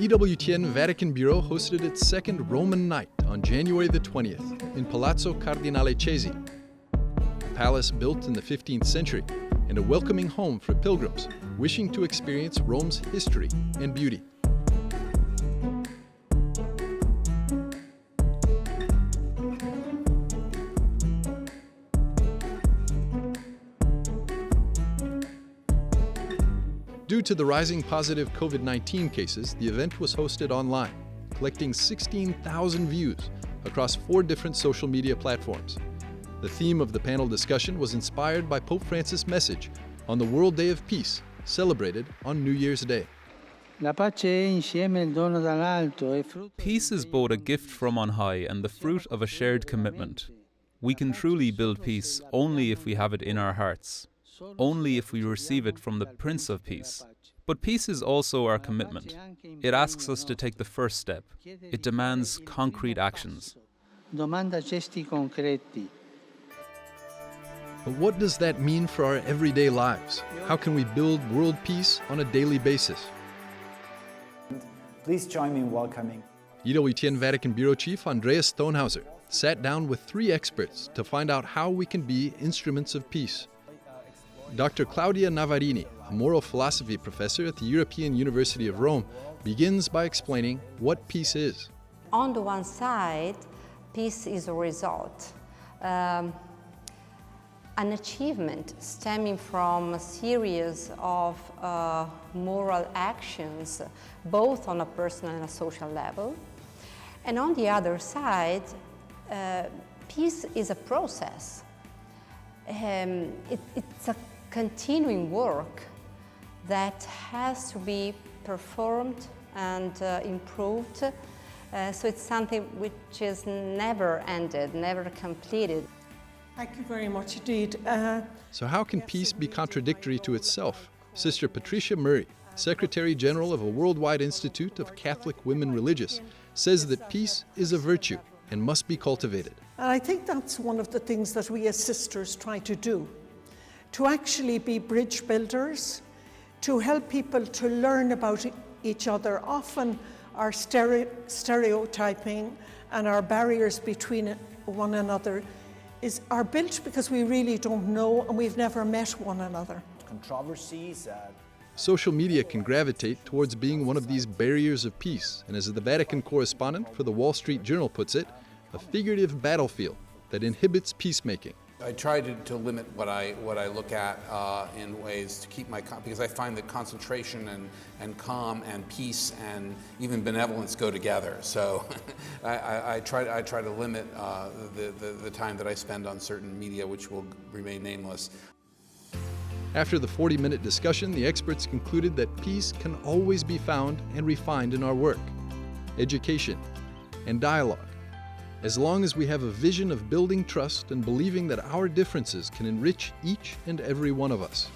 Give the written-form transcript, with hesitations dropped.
EWTN Vatican Bureau hosted its second Roman night on January the 20th in Palazzo Cardinale Cesi, a palace built in the 15th century and a welcoming home for pilgrims wishing to experience Rome's history and beauty. Due to the rising positive COVID-19 cases, the event was hosted online, collecting 16,000 views across 4 different social media platforms. The theme of the panel discussion was inspired by Pope Francis' message on the World Day of Peace, celebrated on New Year's Day. Peace is both a gift from on high and the fruit of a shared commitment. We can truly build peace only if we have it in our hearts, only if we receive it from the Prince of Peace. But peace is also our commitment. It asks us to take the first step. It demands concrete actions. But what does that mean for our everyday lives? How can we build world peace on a daily basis? Please join me in welcoming EWTN Vatican Bureau Chief Andreas Stonehauser sat down with 3 experts to find out how we can be instruments of peace. Dr. Claudia Navarini, a moral philosophy professor at the European University of Rome, begins by explaining what peace is. On the one side, peace is a result, an achievement stemming from a series of moral actions, both on a personal and a social level. And on the other side, peace is a process. It's a continuing work that has to be performed and improved. So it's something which is never ended, never completed. Thank you very much indeed. So how can peace be contradictory to itself? Sister Patricia Murray, Secretary General of a worldwide institute of Catholic women religious, says that peace is a virtue and must be cultivated. And I think that's one of the things that we as sisters try to do, to actually be bridge builders, to help people to learn about each other. Often our stereotyping and our barriers between one another are built because we really don't know and we've never met one another. controversies. Social media can gravitate towards being one of these barriers of peace, and as the Vatican correspondent for the Wall Street Journal puts it, a figurative battlefield that inhibits peacemaking. I try to limit what I look at in ways to keep because I find that concentration and calm and peace and even benevolence go together. So I try to limit the time that I spend on certain media, which will remain nameless. After the 40-minute discussion, the experts concluded that peace can always be found and refined in our work, education, and dialogue, as long as we have a vision of building trust and believing that our differences can enrich each and every one of us.